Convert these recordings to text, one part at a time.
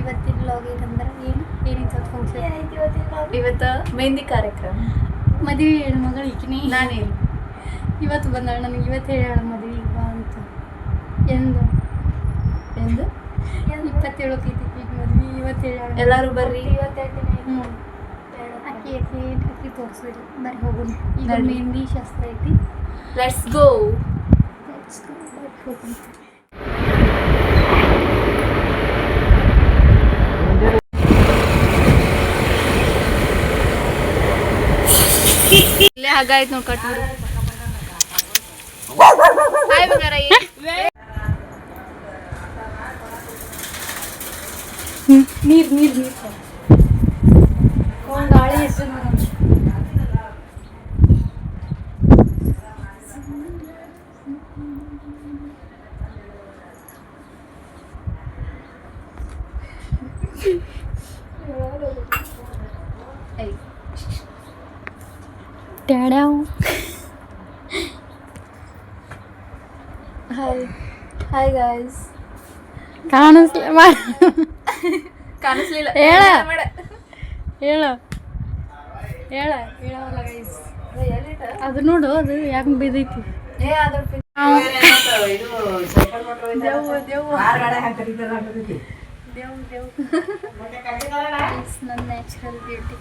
ಇವತ್ತಿನ ವ್ಲಾಗ್ ಏನಂದ್ರೆ ಏನಿತ್ತು ಫಂಕ್ಷನ್? ಇವತ್ತು ಮೆಹಂದಿ ಕಾರ್ಯಕ್ರಮ. ಮದುವೆ ಹೆಣ್ಮಗಳು ಈಕಿನಿ. ನಾನೇನು ಇವತ್ತು ಬಂದಾಳ, ನನಗೆ ಇವತ್ತು ಹೇಳ ಮದುವೆ ಈಗ ಅಂತ. ಎಂದು 27 ಈಗ ಮದುವೆ ಇವತ್ತು ಹೇಳ. ಎಲ್ಲರೂ ಬರ್ರಿ. ಅಕ್ಕಿ ತೋರಿಸ್ಬಿಡಿ, ಬರ್ರಿ ಹೋಗೋಣ. ಈಗ ಮೆಹಂದಿ ಶಾಸ್ತ್ರ ಐತಿ. Let's go. ಹೋಗೋಣ. ಇಲ್ಲೇ ಹಾಗಾಯ್ತು ನೋಡಿ ಕಟ್ಬಿಡು. ಹಾಯ್ ಬಂಗಾರ. ನೀರು ಗಾಳಿ ಹೆಸರು ಡ್ಯಾಡ್ಯಾವ್. Hi guys. ಕಾಣಿಸ್ಲಿಲ್ಲ. ಹೇಳಲ್ಲ ಗೈಸ್. ಅದು ನೋಡು, ಅದು ಯಾಕೆ ಬಿದ್ದೈತಿ. ನನ್ನ ನ್ಯಾಚುರಲ್ ಬ್ಯೂಟಿ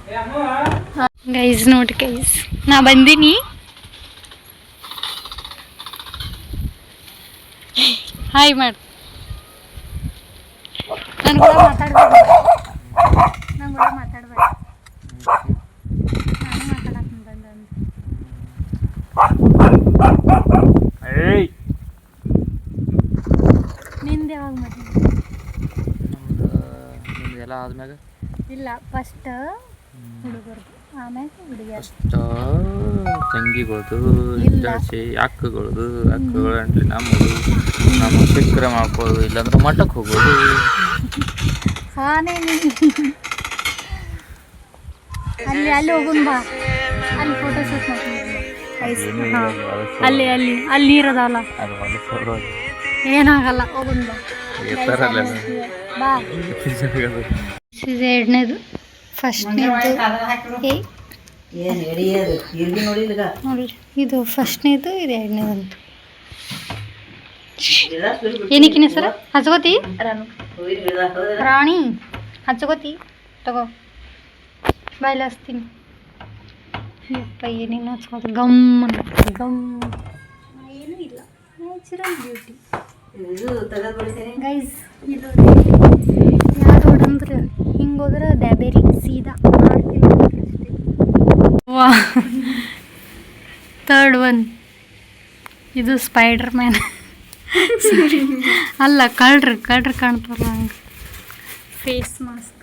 ಗೈಸ್. ನೋಡಿ ಗೈಸ್, ನಾ ಬಂದೀನಿ. ಹಾಯ್ ಮಾಡಿ. ನಾನು ಕೂಡ ಮಾತಾಡ್ಬೇಡಿ. ನಾನು ಮಾತಾಡಕ್ಕೆ ಬಂದ. ನಿಂದು ಯಾವಾಗ ಮದುವೆ? ಎಲ್ಲ ಆದ್ಮ್ಯಾಗ ಇಲ್ಲ, ಫಸ್ಟ್ ಹುಡುಗರ್ದು, ಆಮ್ಯಾಗ ಹುಡುಗಿಯರು. ತಂಗಿಗಳದು, ಅಕ್ಕಗಳದು, ಅಕ್ಕಗಳು ಅಂಟ್ಲಿ ನಮ್ಮದು, ನಮ್ಮ ಸಿಕ್ಕರೆ ಮಾಡ್ಕೋದು, ಇಲ್ಲಾಂದ್ರೆ ಮಠಕ್ಕೆ ಹೋಗೋದು. ಅಲ್ಲಿ ಹೋಗೋಣ ಬಾ. ಅಲ್ಲಿ ಫೋಟೋ ಶೂಟ್ ಮಾಡ್ಕೊಂಡು ಅಲ್ಲಿ ನೀರದಲ್ಲ, ಏನಾಗಲ್ಲ, ಹೋಗೋಣ ಬಾ. ಇದು ಎರಡನೇದು. ಫಸ್ಟ್ನೇದು ನೋಡ್ರಿ, ಇದು ಫಸ್ಟ್ನೇದು, ಇದು ಎರಡನೇದಂತ. ಏನಕ್ಕಿನ ಸರ ಹಚ್ಕೋತಿ? ರಾಣಿ ಹಚ್ಕೋತಿ, ತಗೋ ಬಾಯ್ಲಿ ಹಚ್ತೀನಿ. ಯಪ್ಪ, ಏನೇನು ಹಚ್ಕೋದು, ಗಮ್ ಏನೂ ಇಲ್ಲ, ನ್ಯಾಚುರಲ್ ಬ್ಯೂಟಿ ಗೈಸ್. ಇದು ಯಾವ ರೋಡ್ ಅಂದ್ರೆ ಹಿಂಗೆ ಹೋದ್ರೆ ಡ್ಯಾಬೇರಿ ಸೀದಾ 6 ಕಿಲೋಮೀಟರ್ ಅಷ್ಟೇ. ವಾ, ಥರ್ಡ್ ಒನ್ ಇದು ಸ್ಪೈಡರ್ ಮ್ಯಾನ್. ಅಲ್ಲ, ಕಳ್ರು ಕಾಣ್ತಾರಲ್ಲ ಹಂಗೆ. Face mask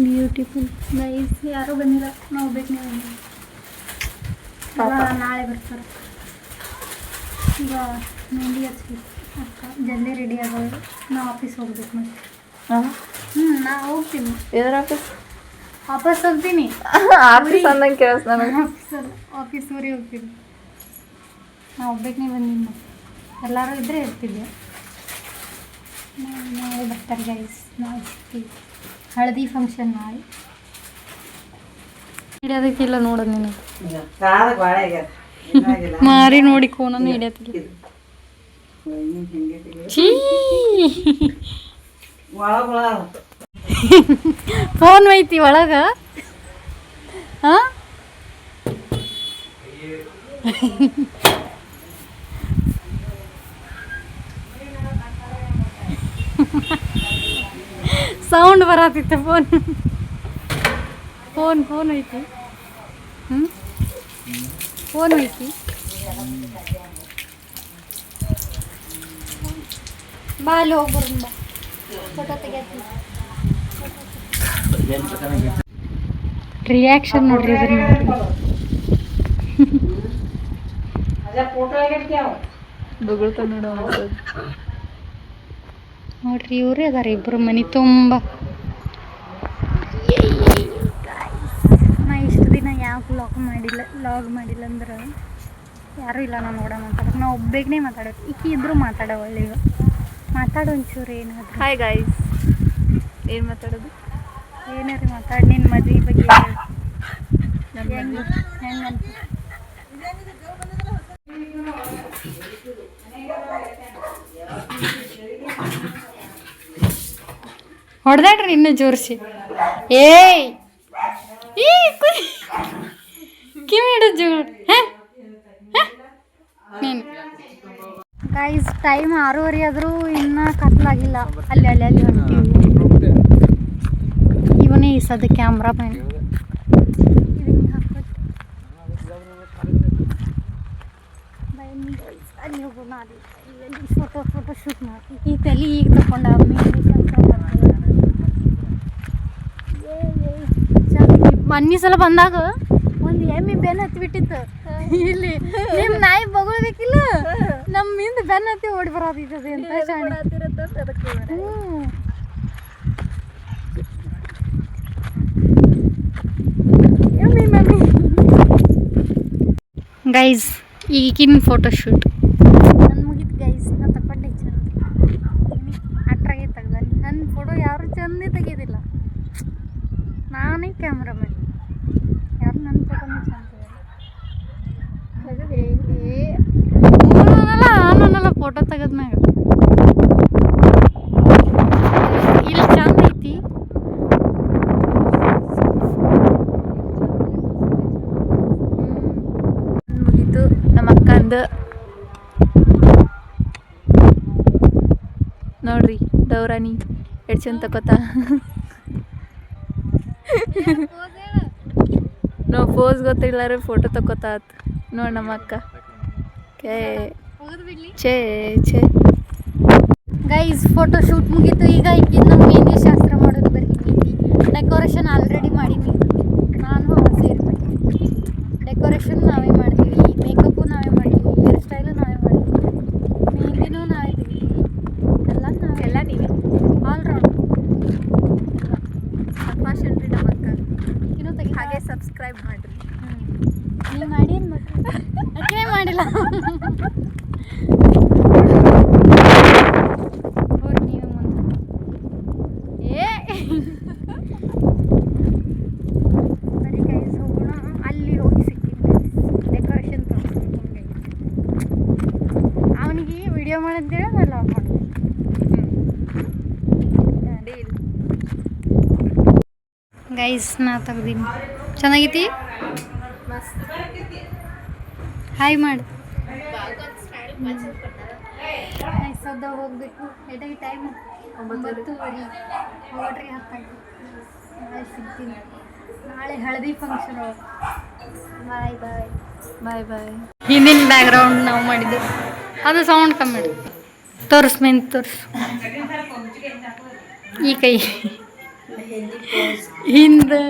beautiful guys. ಯಾರೂ ಬಂದಿಲ್ಲ, ನಾವು ಬೇಕು. ನೀವು ನಾಳೆ ಬರ್ತಾರೆ. ಈಗ ಮೆಹಂದಿ ಹಚ್ಬೇಕು. ಅಕ್ಕ ಜಲ್ದಿ ರೆಡಿ ಆಗೋದು. ನಾವು ಆಫೀಸ್ ಹೋಗ್ಬೇಕು ಮತ್ತೆ. ನಾ ಹೋಗ್ತೀನಿ. ವಾಪಸ್ ಹೋಗ್ತೀನಿ. ಆಫೀಸ್ ಊರಿಗೆ ಹೋಗ್ತೀನಿ. ನಾವು ಒಬ್ಬನೇ ಬಂದೀನಿ. ಎಲ್ಲರೂ ಇದ್ದರೆ ಇರ್ತಿದ್ದೆ. ನಾಳೆ ಬರ್ತಾರೆ ಗೈಸ್. ನಾಳೆ ಸಿಗ್ತೀವಿ. ಹಳದಿ ಫಂಕ್ಷನ್ ನಾಳೆ. ಹಿಡಿಯೋದಕ್ಕಿಲ್ಲ ನೋಡೋದು ನೀನು. ಮಾರಿ ನೋಡಿ ಕೋನನ್ನು ಹಿಡಿಯೋದಿಲ್ಲ. ಫೋನ್ ಐತಿ ಒಳಗ. ಹಾಂ, ಸೌಂಡ್ ಬರತ್ತಿತ್ತು. ಫೋನ್ ಐತಿ. ಫೋನ್ ಐತಿ. ಬಾ, ಅಲ್ಲಿ ಹೋಗ್ಬರೋಣ ಬಾ. ಫೋಟೋ ತೆಗಿಯತ್ತಿ. ರಿಯಾಕ್ಷನ್ ನೋಡ್ರಿ ನೋಡ್ರಿ, ಇವ್ರೇ ಅದಾರ ಇಬ್ರು ಮನೆ ತುಂಬ. ನಾ ಇಷ್ಟು ದಿನ ಯಾವ ಲಾಗ್ ಮಾಡಿಲ್ಲ ಅಂದ್ರೆ ಯಾರೂ ಇಲ್ಲ. ನಾನು ನೋಡೋ ಮಾತಾಡೋಕೆ ನಾವು ಒಬ್ಬೇಗೇ ಮಾತಾಡೋದು. ಈಕಿ ಇಬ್ಬರು ಮಾತಾಡೋವಲ್ಲ. ಈಗ ಮಾತಾಡು ಒಂಚೂರು ಏನಾದ್ರು. Hi guys. ಏನು ಮಾತಾಡೋದು? ಏನಾರು ಮಾತಾಡಿ ನಿನ್ನ ಮದುವೆ ಬಗ್ಗೆ ಹೆಂಗೆ ಹೆಂಗಂತ. ಹೊಡೆದಾಡ್ರಿ ಇನ್ನೂ ಜೋರಿಸಿ. ಏಯ್ ಈ ಕಿವಿ ಹಿಡಿದು ಜೋರು. ನೀನು ಗೈಸ್ ಟೈಮ್ 6:30 ಆದರೂ ಇನ್ನೂ ಕತ್ಲಾಗಿಲ್ಲ. ಅಲ್ಲಿ ಹೊಂಟೀವಿ. ಇವನೇ ಈ ಸದ್ಯ ಕ್ಯಾಮ್ರಾ ಮ್ಯಾನ್. ಅಲ್ಲಿ ಹೋಗೋಣ. ಅಲ್ಲಿ ಫೋಟೋ ಶೂಟ್ ಮಾಡಿ ಈ ತಲೆ ಈಗ ತಗೊಂಡ ಮೊನ್ನೆ ಸಲ ಬಂದಾಗ ಒಂದು ಎಮ್ಮೆ ಬೆನ್ನ ಹತ್ತಿ ಬಿಟ್ಟಿತ್ತು. ಇಲ್ಲಿ ನಿಮ್ಮ ನಾಯಿ ಬಗೊಳ್ಬೇಕಿಲ್ಲ, ನಮ್ಮ ಹಿಂದೆ ಬೆನ್ನ ಹತ್ತಿ ಓಡಿ ಬರೋದಿರ್ತದೆ ಅಂತ ಗೈಸ್ ಈಗಿನ ಫೋಟೋ ಶೂಟ್ ನನ್ನ ಮುಗಿತು ಗೈಸ್. ನಾನು ತಗೊಂಡೆ ಚಂದ ಅಟ್ರಾಗೆ ತೆಗ್ದ. ನನ್ನ ಫೋಟೋ ಯಾರು ಚಂದೇ ತೆಗೆಯೋದಿಲ್ಲ, ನಾನೇ ಕ್ಯಾಮ್ರಾಮನ್. ಯಾರು ನನ್ನ ಫೋಟೋನೇ ಚಂದ ನಾನಲ್ಲ ಫೋಟೋ ತೆಗೆದ್ಮ್ಯಾಗ ಇಲ್ಲಿ ಚಂದ ಐತಿ. ಮುಗೀತು ನಮ್ಮ ಅಕ್ಕಂದು. ನೋಡ್ರಿ ದೌರಾನಿ ಎಷ್ಟು ಚಂದ ತಗೋತಾ. ನಾವು ಪೋಸ್ ಗೊತ್ತಿಲ್ಲಾರ ಫೋಟೋ ತಗೋತಾತ್. ನೋಡಿ ನಮ್ಮ ಅಕ್ಕ ಛೇ ಛೇ. ಗೈಸ್ ಫೋಟೋ ಶೂಟ್ ಮುಗೀತು. ಈಗ ಇನ್ನು ಮೆಹಂದಿ ಶಾಸ್ತ್ರ ಮಾಡೋದು ಬರ್ತೀನಿ. ಡೆಕೋರೇಷನ್ ಆಲ್ರೆಡಿ ಮಾಡೀನಿ, ನಾನು ಸೇರಿ ಮಾಡ್ತೀನಿ. ಡೆಕೋರೇಷನ್ ನಾವೇ ಮಾಡ್ತೀವಿ, ಮೇಕಪ್ಪು ನಾವೇ ಮಾಡ್ತೀವಿ, ಹೇರ್ ಸ್ಟೈಲು ನಾವೇ ಮಾಡ್ತೀವಿ, ಮೆಹಂದಿನೂ ನಾವೇ ತೆಗಿತೀವಿ. ಎಲ್ಲ ನೀವೇ ಆಲ್ರೌಂಡ್. ಸಂಭಾಷಣೆ ರೀ ನಮ್ಮ ಅಕ್ಕ. ಇನ್ನೂ ತೆಗಿ. ಹಾಗೆ ಸಬ್ಸ್ಕ್ರೈಬ್ ಮಾಡಿರಿ. ನೀವು ಮಾಡಿ ಮತ್ತೆ ಅಕ್ಕೇ ಮಾಡಿಲ್ಲ. ಹೋಗಿ ನೀವು ಮುಂದೆ. ಬರೀ ಗೈಸ್ ಹೋಗೋಣ. ಅಲ್ಲಿ ಹೋಗಿ ಸಿಕ್ಕಿದ್ದೆ ಡೆಕೋರೇಷನ್ ತಗೊಂಡು. ಅವನಿಗೆ ವಿಡಿಯೋ ಮಾಡಂತೇಳಿ ನಾನು ಲಾಕ್ ಮಾಡ್ತೀನಿ. ಗೈಸ್ ನಾ ತೆಗ್ದೀನಿ. ಚೆನ್ನಾಗೈತಿ. ಹಾಯ್ ಮಾಡಿ. ಸದ್ದ ಹೋಗಬೇಕು. ಎದಾಗಿ ಟೈಮ್ 9:30. ನೋಡ್ರಿ 10. ನಾಳೆ ಸಿಗ್ತೀನಿ. ನಾಳೆ ಹಳದಿ ಫಂಕ್ಷನ್. ಬಾಯ್ ಬಾಯ್ ಬಾಯ್ ಬಾಯ್. ಹಿಂದಿನ ಬ್ಯಾಕ್ಗ್ರೌಂಡ್ ನಾವು ಮಾಡಿದ್ದು ಅದು ಸೌಂಡ್ ಕಮ್ಮಿ ಮಾಡಿ ತೋರಿಸ್ ಮೇನ್ ತೋರಿಸು. ಈ ಕೈ ಹಿಂದೆ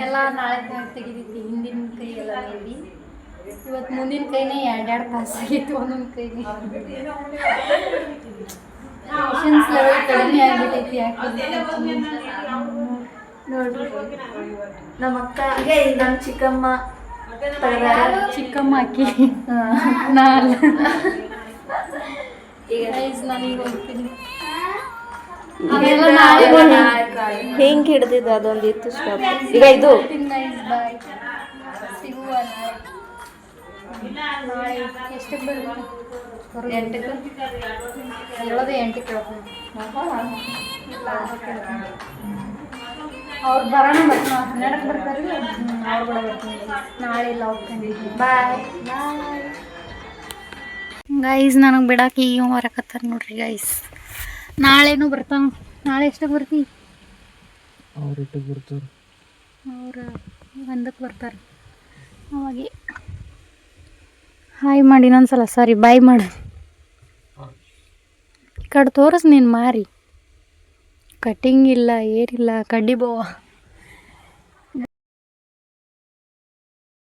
ಎಲ್ಲ ನಾಳೆ ತೆಗಿದೈತಿ. ಹಿಂದಿನ ಕೈ ಎಲ್ಲ ನೋಡಿ. ಇವತ್ತು ಮುಂದಿನ ಕೈನೇ 2 ಪಾಸ್ ಆಗೈತಿ. ಒಂದೊಂದು ಕೈಗೆ ಪೇಷನ್ಸ್ ಲೆವೆಲ್ ಕಡಿಮೆ ಆಗಿಬಿಟ್ಟೈತಿ. ಯಾಕೆ ನೋಡ್ರಿ ನಮ್ಮ ಅಕ್ಕ ನಮ್ಮ ಚಿಕ್ಕಮ್ಮ ಚಿಕ್ಕಮ್ಮ ಹಾಕಿ ನಾಳೆ ನಾನೀಗ ಹೋಗ್ತೀನಿ. ಹೆಂಗೆ ಹಿಡ್ದಿದ್ದು ಅದೊಂದು ಇತ್ತು ಸ್ಟಾಪ್. ಈಗ ಇದು ಬಾಯ್ ಸಿಗುವ ನಾಳೆ. ಎಷ್ಟಕ್ಕೆ ಬರುತ್ತೆ? 8ಕ್ಕೆ. ಹೇಳೋದೇ 8ಕ್ಕೆ ಕೇಳ್ತೀನಿ. ಅವ್ರು ಬರೋಣ ಬರ್ತೀನಿ. 12ಕ್ಕೆ ಬರ್ತಾರೆ. ಅವ್ರು ಕೂಡ ಬರ್ತೀನಿ. ನಾಳೆ ಇಲ್ಲ ಹೋಗ್ಕೊಂಡಿದ್ದೀನಿ. ಬಾಯ್ ಬಾಯ್ ಗೈಸ್. ನನಗೆ ಬಿಡಾಕಿ ಈಗ ಹೊರಕತ್ತಾರೆ ನೋಡ್ರಿ ಗೈಸ್. ನಾಳೆನೂ ಬರ್ತಾನೆ. ನಾಳೆ ಎಷ್ಟಕ್ಕೆ ಬರ್ತೀವಿ? ಅವ್ರು 8ಕ್ಕೆ ಬರ್ತಾರೆ. ಅವ್ರು 1ಕ್ಕೆ ಬರ್ತಾರೆ. ಅವಾಗೆ ಹಾಯ್ ಮಾಡಿ ಇನ್ನೊಂದ್ಸಲ. ಸಾರಿ ಬಾಯ್ ಮಾಡು. ಈ ಕಡೆ ತೋರಿಸ್ ನೀನು ಮಾರಿ. ಕಟ್ಟಿಂಗ್ ಇಲ್ಲ ಏನಿಲ್ಲ. ಕಡ್ಡಿ ಬೋವ